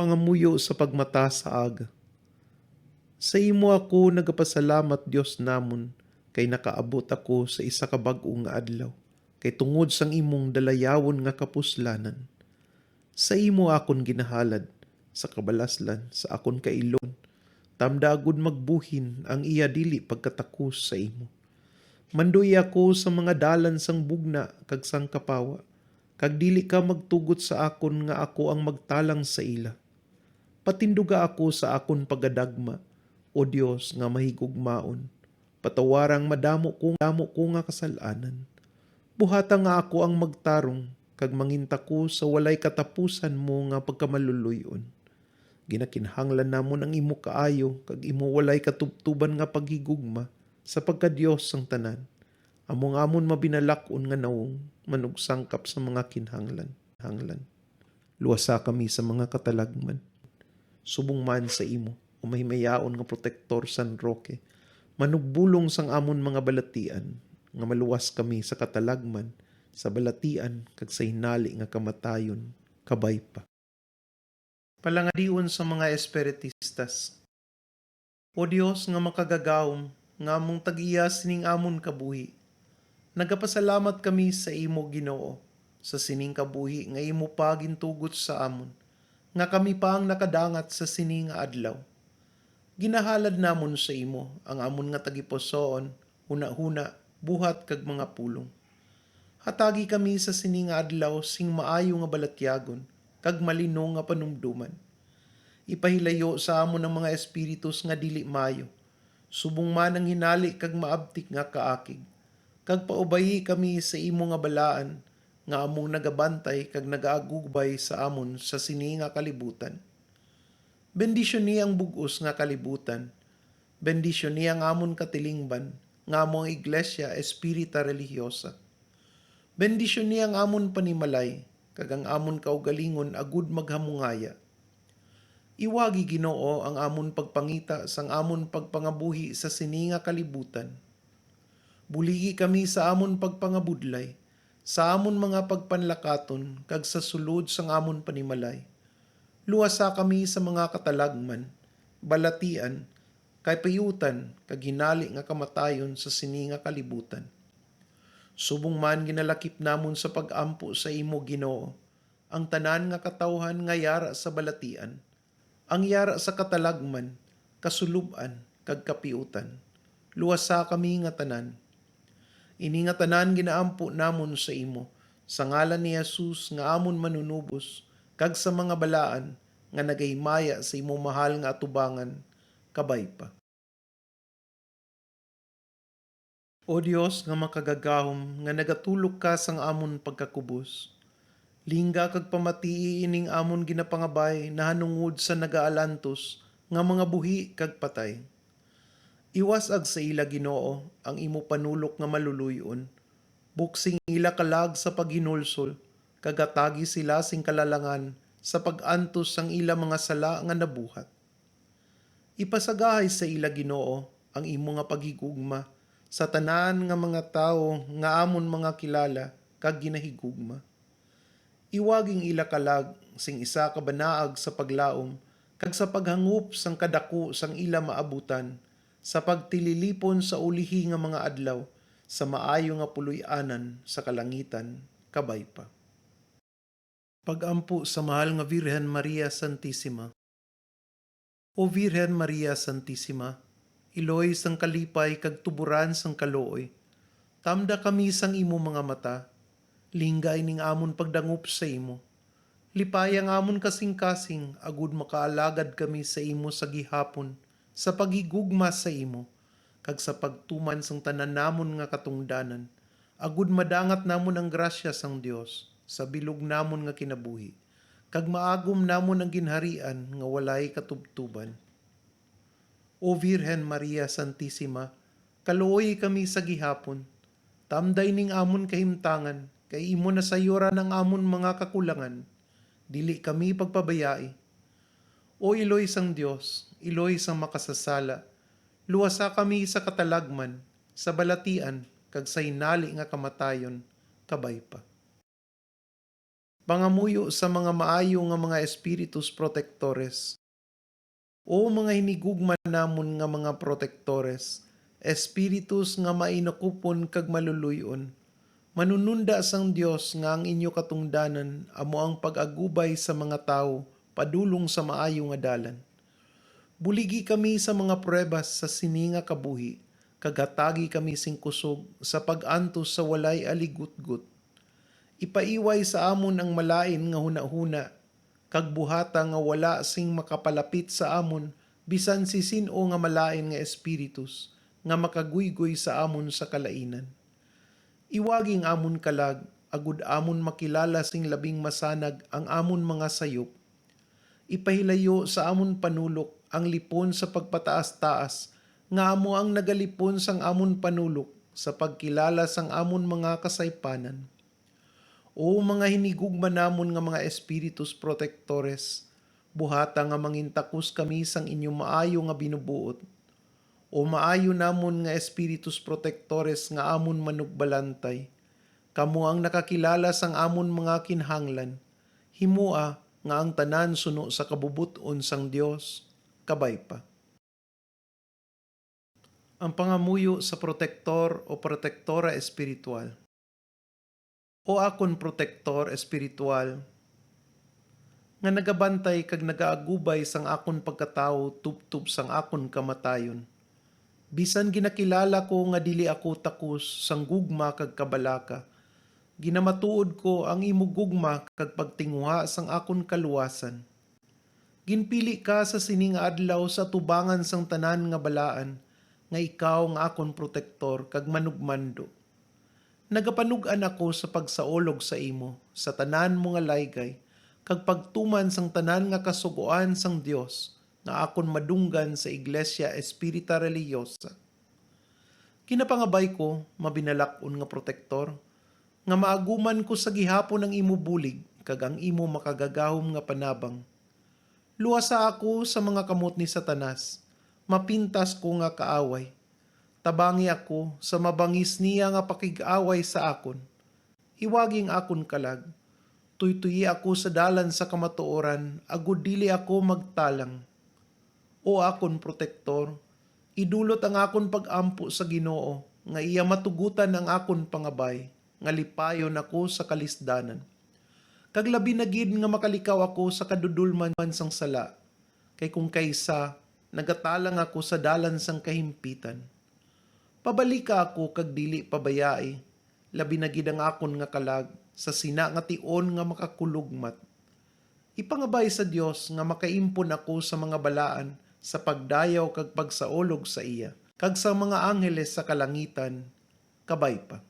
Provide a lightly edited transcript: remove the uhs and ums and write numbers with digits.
pangamuyo sa pagmata sa aga. Sa imo ako nagapasalamat Dios namon, kay nakaabot ako sa isa ka bag-o nga adlaw, kay tungod sang imong dalayawon nga kapuslanan. Sa imo akon ginahalad, sa kabalaslan sa akon kailon, tamdagod magbuhin ang iya dili pagkatakos sa imo. Manduy ako sa mga dalan sang bugna kag sang kapawa, kag dili ka magtugot sa akon nga ako ang magtalang sa ila. Patinduga ako sa akon pagadagma, o Dios nga mahigugmaon. Patawarang madamo ko nga kasalanan. Buhata nga ako ang magtarong, kag manginta ko sa walay katapusan mo nga pagkamaluluyon. Ginakinhanglan namon ang imo kaayo, kag imo walay katubtuban nga paghigugma, sa pagka-Diyos sang tanan. Among mabinalakon nga naong, manugsangkap sa mga kinhanglan. Luwasa kami sa mga katalagman. Subong man sa imo, o mahimayaon nga protektor San Roque, manugbulong sang amon mga balatian, nga maluwas kami sa katalagman, sa balatian, kag sa hinali nga kamatayon, kabay pa. Palangadion sa mga espiritistas. O Dios nga makagagawom, nga among tag-iya sining amon kabuhi. Nagapasalamat kami sa imo Ginoo, sa sining kabuhi nga imo pa gintugot sa amon, nga kami pa ang nakadangat sa sining nga adlaw. Ginahalad namon sa imo ang amon nga tagipusoon, huna-huna, buhat kag mga pulong. Hatagi kami sa sining nga adlaw sing maayo nga balatyagon, kag malino nga panumduman. Ipahilayo sa amon ang mga espiritus nga dili mayo, subong man ang hinali kag maabtik nga kaakig. Kag paubayi kami sa imo nga balaan, nga among nagabantay kag nagaagubay sa amon sa sini nga kalibutan. Bendisyon niya ang bugos nga kalibutan. Bendisyon niya ang amon katilingban, nga among iglesia espirita religyosa. Bendisyon niya ang amon panimalay, kag ang amon kaugalingon agud maghamungaya. Iwagi Ginoo ang amon pagpangita sang amon pagpangabuhi sa sini nga kalibutan. Buligi kami sa amon pagpangabudlay, sa amon mga pagpanlakaton, kag sa sulod sang amon panimalay. Luwasa kami sa mga katalagman, balatian, kay payutan, kag hinali nga kamatayon sa sini nga kalibutan. Subong man ginalakip namon sa pag-ampo sa imo Ginoo, ang tanan nga katawhan nga yara sa balatian, ang yara sa katalagman, kasuluban, kag kapiutan. Luwasa kami nga tanan. Ini nga tanan ginaampo namon sa imo, sa ngalan ni Jesus nga amon manunubos, kag sa mga balaan nga nagahimaya sa imo mahal nga atubangan, kabay pa. O Dios nga makagagahom, nga nagatulog ka sang amon pagkakubos, lingga kag pamatii ining amon ginapangabay na hanungod sa nagaalantos nga mga buhi kag patay. Iwas sa ila Ginoo ang imo panulok nga maluluyon, buksing ila kalag sa paghinulsol, kagatagi sila sing kalalangan sa pag-antos sang ila mga sala nga nabuhat. Ipasagahay sa ila Ginoo ang imo nga paghigugma sa tanan nga mga tawo nga amon mga kilala kag ginahigugma. Iwaging ila kalag sing isa ka banaag sa paglaom kag sa paghangup sang kadako sang ila maabutan sa pagtililipon sa ulihi nga mga adlaw sa maayo nga puloy-anan sa kalangitan, kabay pa. Pagampo sa mahal nga Birhen Maria Santissima. O Birhen Maria Santissima, iloy sang kalipay kag tuburan sang kalooy, tamda kami sang imo mga mata, linggay ning amon pagdangup sa imo. Lipay ang amon kasing-kasing, agud makaalagad kami sa imo sa gihapon, sa pagigugma sa imo, kag sa pagtuman sang tanan namon nga katungdanan, agud madangat namon ang grasya sang Dios, sa bilog namon nga kinabuhi, kag maagom namon ang ginharian nga walay katubtuban. O Virhen Maria Santissima, kaluoy kami sa gihapon, tamday ning amon kahimtangan, kay imo na sayuran ang amon mga kakulangan, dili kami pagpabayai. O iloy sang Dios, iloy sang makasasala, luwasa kami sa katalagman, sa balatian, kag sa hinali nga kamatayon, kabay pa. Pangamuyo sa mga maayo nga mga espiritus protektores, o mga hinigugma namon nga mga protektores, espiritus nga mainakupon kag maluluyon, manununda sang Dios nga ang inyo katungdanan amo ang pag-agubay sa mga tao padulong sa maayo nga dalan. Buligi kami sa mga pruebas sa sininga kabuhi, kagatagi kami sing kusog sa pag-antos sa walay aligutgut. Ipaiway sa amon ang malain nga hunahuna, kag buhata nga wala sing makapalapit sa amon bisan si sino nga malain nga espiritus nga makaguygoy sa amon sa kalainan. Iwaging amon kalag, agud amon makilala sing labing masanag ang amon mga sayop. Ipahilayo sa amon panulok ang lipon sa pagpataas-taas, nga amo ang nagalipon sang amon panulok sa pagkilala sang amon mga kasaypanan. O mga hinigugma namon nga mga espiritus protektores, buhata nga mangintakus kami sang inyong maayo nga binubuot. O maayo namon nga espiritus protektores nga amon manugbalantay, kamo ang nakakilala sang amon mga kinhanglan, himua nga ang tanan suno sa kabubuton sang Dios, kabay pa. Ang pangamuyo sa protektor o protektora espiritual. O akon protektor espiritual, nga nagabantay kag nagaagubay sang akon pagkatao tubtub sang akon kamatayon. Bisan ginakilala ko nga dili ako takus sang gugma kag kabalaka, ginamatuod ko ang imo gugma kag pagtinguha sang akon kaluwasan. Ginpili ka sa sining adlaw sa tubangan sang tanan nga balaan, nga ikaw nga akon protektor kag manugmando. Nagapanug-an ako sa pagsaolog sa imo, sa tanan mo nga laygay, kag pagtuman sang tanan nga kasugoan sang Dios, nga akon madunggan sa Iglesia Espirita Religiosa. Kinapangabay ko, mabinalakon nga protektor, nga maaguman ko sa gihapon ang imo bulig, kag ang imo makagagahom nga panabang. Luwasa ako sa mga kamot ni Satanas, mapintas ko nga kaaway. Tabangi ako sa mabangis niya nga pakig-away sa akon. Iwaging akon kalag. Tuytuyi ako sa dalan sa kamatuoran, agud dili ako magtalang. O akon protektor, idulot ang akon pag-ampo sa Ginoo, nga iya matugutan ang akon pangabay, nga lipayon ako sa kalisdanan. Kag labi na gid nga makalikaw ako sa kadudulman sang sala, kay kung kaysa, nagatalang ako sa dalan sang kahimpitan. Pabalika ako kag dili pabayai, labi na gid ang akon nga kalag, sa sina nga tion nga makakulugmat. Ipangabay sa Dios nga makaimpon ako sa mga balaan, sa pagdayaw kag pagsaolog sa iya, kag sa mga angheles sa kalangitan, kabay pa.